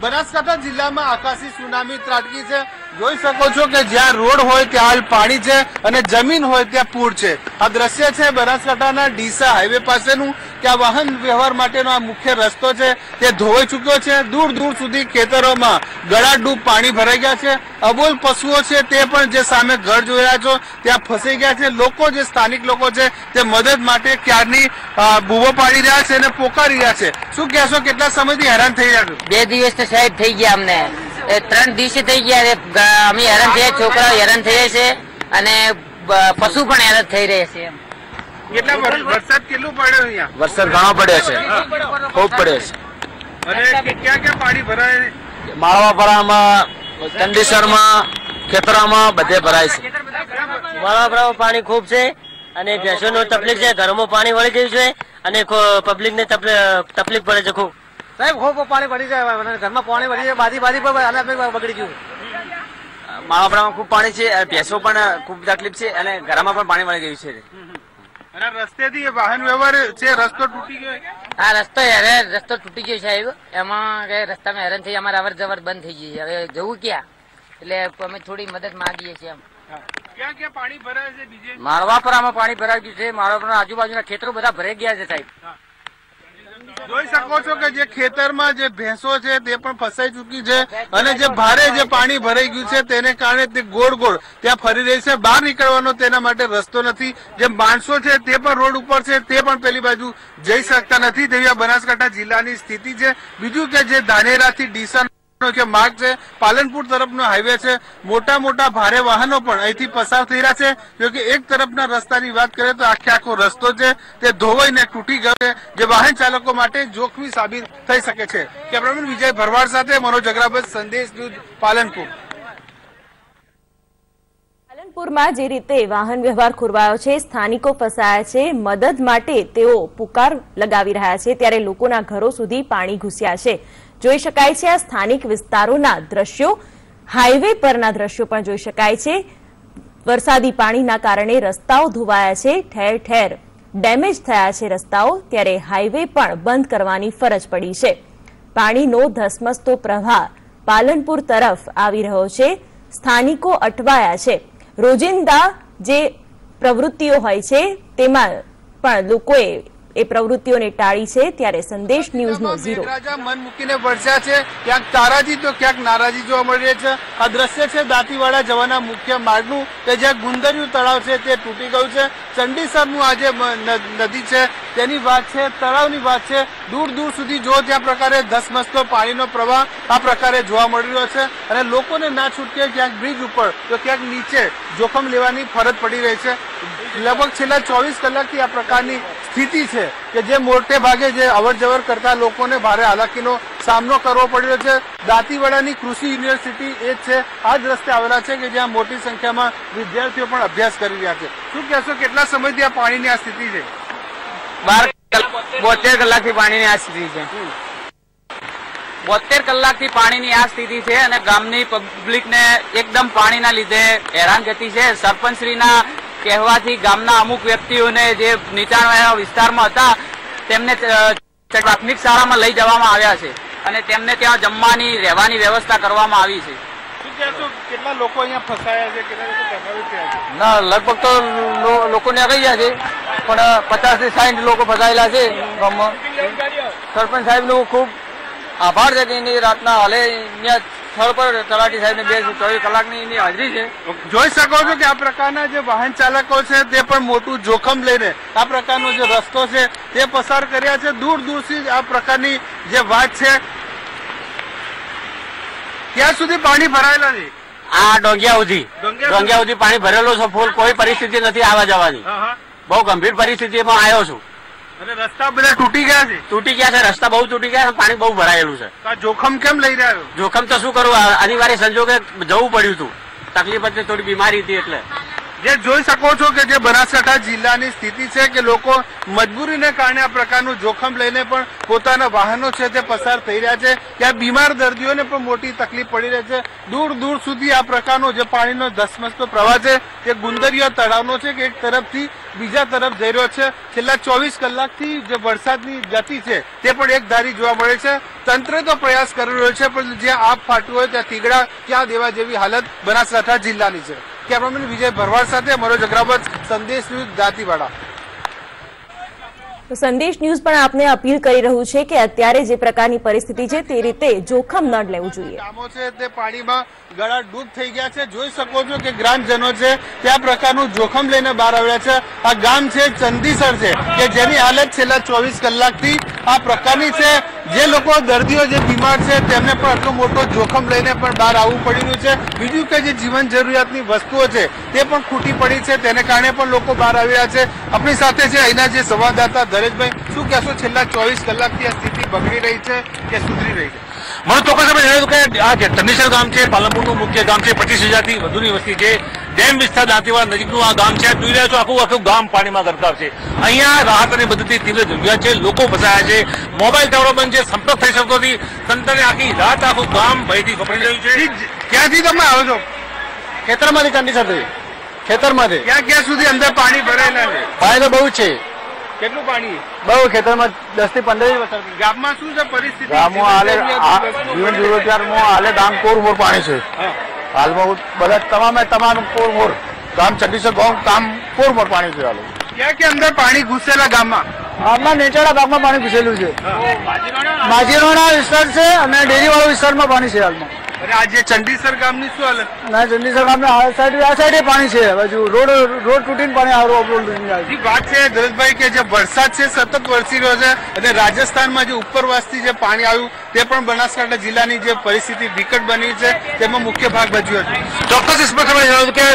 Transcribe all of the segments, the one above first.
બનાસકાંઠા જિલ્લામાં આકાશી સુનામી ત્રાટકી છે। જોઈ શકો છો કે જ્યાં રોડ હોય ત્યાં પાણી છે અને જમીન હોય ત્યાં પૂર છે। આ દ્રશ્ય છે બનાસકાંઠાના ડીસા હાઈવે પાસેનું કે આ વાહન વ્યવહાર માટેનો આ મુખ્ય રસ્તો છે તે ધોવાઈ ચુક્યો છે। દૂર દૂર સુધી ખેતરોમાં ગળાડૂબ પાણી ભરાઈ ગયા છે। અબોલ પશુઓ છે તે પણ જે સામે ઘર જોઈ રહ્યા છો ત્યાં ફસાઈ ગયા છે। લોકો જે સ્થાનિક લોકો છે તે મદદ માટે ક્યારની બૂવો પાડી રહ્યા છે અને પોકારી રહ્યા છે। શું કહેશો, કેટલા સમયથી હેરાન થઈ રહ્યા છો? 2 દિવસ તો સાહેબ થઈ ગયા, અમને 3 દિવસે થઈ ગયા। અમે હેરાન થયા, છોકરાઓ હેરાન થઈ છે અને પશુ પણ હેરાન થઈ રહ્યા છે। કેટલા વરસાદ કેટલું પડ્યો અહીંયા? વરસાદ ઘણો પડ્યો છે, ખૂબ પડ્યો છે। અને ક્યાં ક્યાં પાણી ભરાય? માળવાપરામાં, ચંડીસરમાં, ખેતરામાં બધે ભરાય છે। માળવાપરામાં પાણી ખૂબ છે અને ભેંસોનો તકલીફ છે, ઘરોમાં પાણી વળી ગયું છે અને પબ્લિક ને તકલીફ પડે છે ખૂબ। સાહેબ ખૂબ પાણી પડી જાય, ઘરમાં પાણી પડી જાય, બાજી પર બગડી ગયું। માળવાપરામાં ખૂબ પાણી છે, ભેંસો પણ ખૂબ તકલીફ છે અને ઘરમાં પણ પાણી વળી ગયું છે। અને રસ્તેથી વાહન વ્યવહાર છે, રસ્તો તૂટી ગયો? આ રસ્તો તૂટી ગયો સાહેબ, એમાં રસ્તામાં હેરાન થઈ, અમારે અવર જવર બંધ થઈ ગઈ છે। હવે જવું ક્યાં, એટલે અમે થોડી મદદ માંગીએ છીએ। એમ ક્યાં ક્યાં પાણી ભરાય છે? બીજે માળવાપરામાં પાણી ભરાઈ ગયું છે, માળવાપરા આજુબાજુના ખેતરો બધા ભરાઈ ગયા છે સાહેબ। જોઈ શકો છો કે જે ખેતરમાં જે ભેંસો છે તે પણ ફસાઈ ચૂકી છે અને જે ભારે જે પાણી ભરાઈ ગયું છે તેને કારણે તે ગોળ ગોળ ત્યાં ફરી રહી છે। બહાર નીકળવાનો તેના માટે રસ્તો નથી। જે માણસો છે તે પણ રોડ ઉપર છે, તે પણ પેલી બાજુ જઈ શકતા નથી। તેવી આ બનાસકાંઠા જિલ્લાની સ્થિતિ છે। બીજું કે જે ધાનેરાથી ડીસા જે માર્ગ છે, પાલનપુર તરફનો હાઈવે છે, મોટા મોટા ભારે વાહનો પણ અહીંથી પસાર થઈ રહ્યા છે। જો કે એક તરફના રસ્તાની વાત કરીએ તો આખો રસ્તો છે તે ધોવાઈને તૂટી ગયો છે, જે વાહન ચાલકો માટે જોખમી સાબિત થઈ શકે છે। કેમેરામેન વિજય ભરવાડ સાથે મનોજ અગ્રવાલ, સંદેશ ન્યૂઝ, પાલનપુર। પાલનપુરમાં જે રીતે વાહન વ્યવહાર ખોરવાયો છે, સ્થાનિકો ફસાયા છે, મદદ માટે તેઓ પુકાર લગાવી રહ્યા છે, ત્યારે લોકોના ઘરો સુધી પાણી ઘૂસ્યા છે। જોઈ શકાય છે આ સ્થાનિક વિસ્તારોના દ્રશ્યો, હાઈવે પરના દ્રશ્યો પણ જોઈ શકાય છે। વરસાદી પાણીના કારણે રસ્તાઓ ધોવાયા છે, ઠેર ઠેર ડેમેજ થયા છે રસ્તાઓ, ત્યારે હાઈવે પણ બંધ કરવાની ફરજ પડી છે। પાણીનો ધસમસતો પ્રવાહ પાલનપુર તરફ આવી રહ્યો છે, સ્થાનિકો અટવાયા છે। રોજિંદા જે પ્રવૃત્તિઓ હોય છે તેમાં પણ લોકોએ એ પ્રવૃત્તિઓને ટાળી છે, ત્યારે સંદેશ ન્યૂઝનો ઝીરો મન મૂકીને વરસ્યા છે। ક્યાંક તારાજી તો ક્યાંક નારાજી જોવા મળી રહી છે। આ દ્રશ્ય છે દાંતીવાડા જવાના મુખ્ય માર્ગનું કે જ્યાં ગુંદરિયું તળાવ છે તે તૂટી ગયું છે। ચંડીસરનું આ જે નદી છે તેની વાત છે, તળાવની વાત છે, દૂર દૂર સુધી જો ત્યાં પ્રકારે ધસમસતો પાણીનો પ્રવાહ આ પ્રકારે જોવા મળી રહ્યો છે અને લોકોને ના છૂટકે ક્યાંક બ્રિજ ઉપર તો ક્યાંક નીચે જોખમ લેવાની ફરજ પડી રહી છે। લગભગ છેલ્લા 24 કલાકથી આ પ્રકારની સ્થિતિ છે કે જે મોટે ભાગે જે અવર જવર કરતા લોકોને ભારે હાલાકીનો સામનો કરવો પડી રહ્યો છે। દાંતીવાડાની કૃષિ યુનિવર્સિટી એ જ છે, આ જ રસ્તે આવેલા છે કે જ્યાં મોટી સંખ્યામાં વિદ્યાર્થીઓ પણ અભ્યાસ કરી રહ્યા છે। શું કહેશો, કેટલા સમયથી આ પાણીની આ સ્થિતિ છે? 72 કલાકથી પાણીની આ સ્થિતિ છે। 72 કલાકથી પાણીની આ સ્થિતિ છે અને ગામની પબ્લિકને એકદમ પાણીના લીધે હેરાનગતિ છે। સરપંચશ્રીના કહેવાથી ગામના અમુક વ્યક્તિઓને જે નીચાણવાળા વિસ્તારમાં હતા તેમને પ્રાથમિક શાળામાં લઈ જવામાં આવ્યા છે અને તેમને ત્યાં જમવાની, રહેવાની વ્યવસ્થા કરવામાં આવી છે। શું કહેશો, કેટલા લોકો અહીંયા ફસાયા છે, કેટલા લોકો પ્રભાવિત થયા છે? ના, લગભગ તો લોકોને આવી ગયા છે, પણ 50 થી 60 લોકો ફસાયેલા છે ગામમાં। સરપંચ સાહેબનું ખૂબ આભાર છે કે એની રાતના હાલે અહીંયા સ્થળ પર તલાટી સાહેબને 24 કલાકની એની હાજરી છે। જોઈ શકો છો કે આ પ્રકારના જે વાહન ચાલકો છે તે પણ મોટું જોખમ લઈને આ પ્રકારનો જે રસ્તો છે તે પસાર કર્યા છે। દૂર દૂરથી આ પ્રકારની જે વાત છે, ક્યાં સુધી પાણી ભરાયેલા છે? આ ડોંગિયા સુધી પાણી ભરેલું છે ફૂલ, કોઈ પરિસ્થિતિ નથી આવવા જવાની। બહુ ગંભીર પરિસ્થિતિમાં આવ્યો છું અને રસ્તા બધા તૂટી ગયા છે? રસ્તા બહુ તૂટી ગયા છે, પાણી બહુ ભરાયેલું છે। આ જોખમ કેમ લઈ રહ્યા છો? જોખમ તો શું કરવું, અનિવાર્ય સંજોગે જવું પડ્યું હતું, તકલીફ હતી, થોડી બીમારી હતી એટલે। જે જોઈ શકો છો કે જે બનાસકાંઠા જિલ્લાની સ્થિતિ છે કે લોકો મજબૂરીને કારણે આ પ્રકારનું જોખમ લઈને પણ પોતાના વાહનો છે તે પસાર થઈ રહ્યા છે. ત્યાં બીમાર દર્દીઓને પણ મોટી તકલીફ પડી રહી છે. દૂર દૂર સુધી આ પ્રકારનો જે પાણીનો ધસમસતો પ્રવાહ છે તે ગુંદરિયા તળાવનો છે કે એક તરફથી બીજા તરફ જઈ રહ્યો છે. છેલ્લા 24 કલાકથી જે વરસાદની ગતિ છે તે પણ એક ધારી જોવા મળે છે. તંત્ર તો પ્રયાસ કરી રહ્યો છે પણ જ્યાં આપ ફાટ્યું હોય ત્યાં તીગડા ક્યાં દેવા જેવી હાલત બનાસકાંઠા જિલ્લાની છે. કેમેરામેન વિજય ભરવાડ સાથે મનોજ અગ્રવાલ, સંદેશ ન્યૂઝ, દાંતીવાડા. તો સંદેશ ન્યૂઝ પણ આપને અપીલ કરી રહ્યું છે કે અત્યારે જે પ્રકારની પરિસ્થિતિ છે તે રીતે જોખમ ન લેવું જોઈએ. ગામો છે તે પાણીમાં ગળા ડૂબ થઈ ગયા છે. જોઈ શકો છો કે ગ્રામજનો છે ત્યાં પ્રકારનું જોખમ લઈને બહાર આવ્યા છે. આ ગામ છે ચંદીસર છે કે જેની હાલત છેલ્લા 24 કલાકથી આ પ્રકારની છે. જે લોકો દર્દીઓ જે બીમાર છે તેમને પણ આટલું મોટો જોખમ લઈને પણ બહાર આવવું પડી રહ્યું છે. બીજું કે જે જીવન જરૂરિયાતની વસ્તુઓ છે તે પણ ખૂટી પડી છે, તેને કારણે પણ લોકો બહાર આવી રહ્યા છે. આપણી સાથે છે અહીંના જે સંવાદદાતા ધરેશભાઈ, શું કહેશો છેલ્લા 24 કલાકથી આ સ્થિતિ બગડી રહી છે કે સુધરી રહી છે? મને ચોક્કસ જણાવ્યું કે આ જે ચંદીસર ગામ છે પાલનપુરનું મુખ્ય ગામ છે. 25,000થી વધુની વસ્તી છે. ડેમ વિસ્તાર દાંતીવાડા નજીકનું આ ગામ છે. જોઈ રહ્યા છો આખું ગામ પાણીમાં ગરકાવ છે. અહીંયા રાહત અને મદદની તીવ્ર જરૂરિયાત છે. લોકો ફસાયા છે, મોબાઈલ ટાવરો બંધ છે, સંપર્ક થઈ શકતો નથી. તંત્રને આખી રાત આખું ગામ ભયથી કપડી રહ્યું છે. ક્યાંથી તમે આવો છો? ખેતરમાંથી ચંદીસરથી. ખેતરમાંથી ક્યાં સુધી અંદર પાણી ભરાયેલા છે? પાણી તો બહુ છે. કેટલું પાણી? બહુ ખેતરમાં 10 થી 15 વર્ષ. ગામમાં શું છે પરિસ્થિતિ? ગામમાં હાલે જીવન જરૂરિયાતમાં હાલે ગામ કોરમોર પાણી છે. હાલમાં બધા તમામ કોરમોર ગામ ચંદીસર ગામ કોરમોર પાણી છે. હાલ ક્યાં કે અંદર પાણી ઘૂસેલા ગામમાં? આમાં નેચાડા ભાગમાં પાણી ઘૂસેલું છે. માજીરોના વિસ્તાર છે અને ડેરીવાળો વિસ્તારમાં પાણી છે હાલમાં. અને આ જે ચંદીસર ગામની શું હાલત? ના, ચંદીસર ગામના આ સાઈડે પાણી છે. બાજુ રોડ તૂટીને પાણી જી વાત છે ધરેશભાઈ કે જે વરસાદ છે સતત વરસી રહ્યો છે અને રાજસ્થાનમાં જે ઉપરવાસથી જે પાણી આવ્યું તે પણ બનાસકાંઠા જિલ્લાની જે પરિસ્થિતિ વિકટ બની છે તેમાં મુખ્ય ભાગ ભજવ્યો છે. ચોક્કસ ઇન્સ્પેક્ટરે જણાવ્યું કે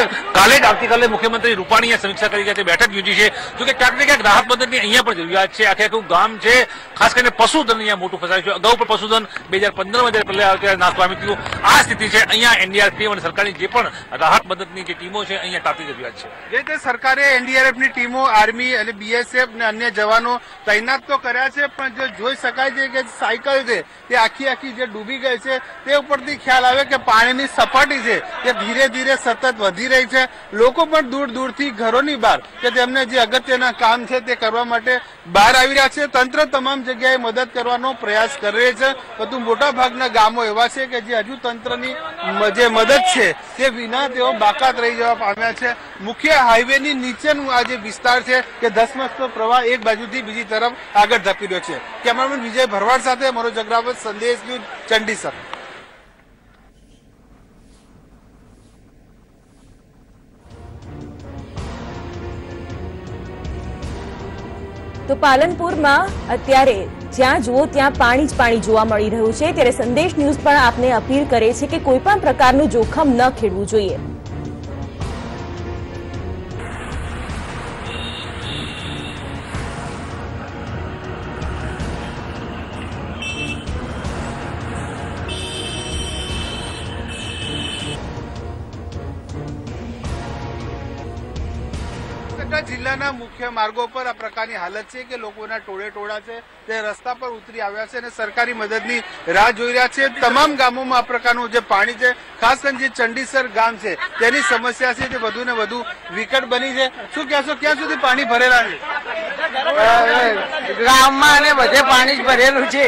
આવતીકાલે મુખ્યમંત્રી રૂપાણીએ સમીક્ષા કરી છે, બેઠક યોજી છે. જો કે ક્યાંક ને ક્યાંક રાહત મદદની અહીંયા પણ જરૂરિયાત છે. આખું ગામ છે, ખાસ કરીને પશુધન અહીંયા મોટું ફસાયું છે. અગાઉ પણ પશુધન 2015માં જયારે પહેલા ત્યારે નાશ પામી હતું. આ સ્થિતિ છે. અહીંયા એનડીઆરએફ અને સરકારની જે પણ રાહત મદદની જે ટીમો છે અહીંયા તાતી જરૂરિયાત છે. જે રીતે સરકારે એનડીઆરએફની ટીમો, આર્મી અને બીએસએફ અને અન્ય જવાનો તૈનાત તો કર્યા છે, પણ જો જોઈ શકાય છે કે સાયકલ છે તે આખી જે ડૂબી ગઈ છે તે ઉપરથી ખ્યાલ આવે કે પાણીની સપાટી છે તે ધીરે ધીરે સતત વધી રહી છે. લોકો પણ દૂર દૂરથી ઘરોની બહાર કે તેમને જે અગત્યના કામ છે તે કરવા માટે બહાર આવી રહ્યા છે. તંત્ર તમામ જગ્યાએ મદદ કરવાનો પ્રયાસ કરી રહી છે, પરંતુ મોટા ભાગના ગામો એવા છે કે જે હજુ તંત્રની જે મદદ છે તે વિના તેઓ બાકાત રહી જવા પામ્યા છે. મુખ્ય હાઈવેની નીચેનું આ જે વિસ્તાર છે કે ધસમસતો પ્રવાહ એક બાજુથી બીજી તરફ આગળ ધપી રહ્યો છે. કેમેરામેન વિજય ભરવાડ સાથે મનોજ અગ્રવાલ, સંદેશ ન્યૂઝ, ચંડીસર. તો પાલનપુરમાં અત્યારે જ્યાં જુઓ ત્યાં પાણી જ પાણી જોવા મળી રહ્યું છે. ત્યારે સંદેશ ન્યૂઝ પણ આપને અપીલ કરે છે કે કોઈ પણ પ્રકારનું જોખમ ન ખેડવું જોઈએ. જિલ્લાના મુખ્ય માર્ગો પર આ પ્રકારની હાલત છે કે લોકોના ટોળા છે તે રસ્તા પર ઉતરી આવ્યા છે અને સરકારી મદદની રાહ જોઈ રહ્યા છે. તમામ ગામોમાં આ પ્રકારનું જે પાણી છે, ખાસ કરીને જે ચંડીસર ગામ છે તેની સમસ્યા છે તે વધુ ને વધુ વિકટ બની છે. શું કહેશો, ક્યાં સુધી પાણી ભરેલા છે? ગામમાં અને બધે પાણી જ ભરેલું છે.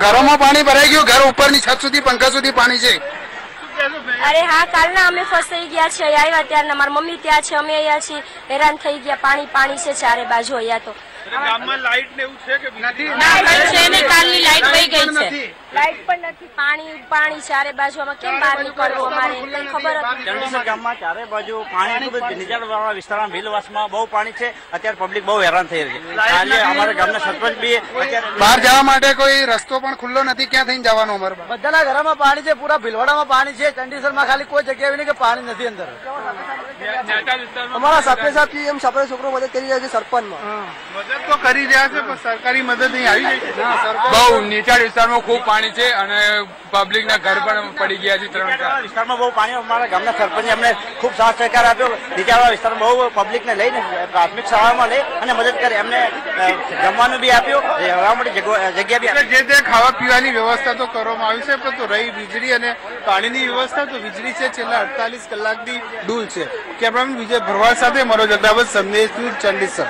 ઘરોમાં પાણી ભરાઈ ગયું, ઘર ઉપરની છત સુધી, પંખા સુધી પાણી છે. અરે હા, કાલના અમે ફસાઈ ગયા છે. આવ્યા ત્યારે મારી મમ્મી ત્યાં છે, અમે અહીંયા છીએ, હેરાન થઈ ગયા. પાણી છે ચારે બાજુ અહીંયા તો. ગામમાં લાઈટ ને એવું છે કે નથી? કાલની લાઈટ વહી ગઈ છે. લાઈટ પણ નથી. પાણી ચારે બાજુ. આમાં કેમ બહાર નીકળવું અમારે કઈ ખબર જ. ચંદીસર ગામમાં ચારે બાજુ પાણી, નીચાણવાળા વિસ્તારમાં ભીલવાસમાં બહુ પાણી છે. અત્યારે પબ્લિક બહુ હેરાન થઈ રહી છે. આજે અમારા ગામના સરપંચ બી બહાર જવા માટે કોઈ રસ્તો પણ ખુલ્લો નથી. ક્યાં થઈને જવાનું? અમારે બધાના ઘરમાં પાણી છે, પૂરા ભીલવાડામાં પાણી છે. ચંદીસરમાં ખાલી કોઈ જગ્યા નહીં કે પાણી નથી અંદર. અમારા સભ્ય સાહેબ એમ સફાઈ છોકરો મદદ કરી રહ્યા છે સરપંચમાં. મદદ તો કરી રહ્યા છે પણ સરકારી મદદ નહીં આવી રહી છે. બહુ નીચાણ વિસ્તારમાં ખૂબ પાણી છે અને પબ્લિક ના ઘર પણ પડી ગયા છે 3-4 વિસ્તારમાં બહુ પાણી અમારા ગામના સરપંચે અમને ખૂબ સાથ સહકાર આપ્યો નીચાણવાળા વિસ્તારમાં બહુ પબ્લિકને લઈને પ્રાથમિક શાળામાં લઈ અને મદદ કરી એમને જમવાનું બી આપ્યું રહેવા માટે જગ્યા બી આપી જે ખાવા પીવાની વ્યવસ્થા તો કરવામાં આવી છે પરંતુ રહી વીજળી અને પાણીની વ્યવસ્થા તો વીજળી છે છેલ્લા 48 કલાકની ડૂલ છે કેમેરામેન વિજય ભરવાડ સાથે મનોજ અગ્રવાલ સંદેશ ન્યૂઝ ચંડીસર।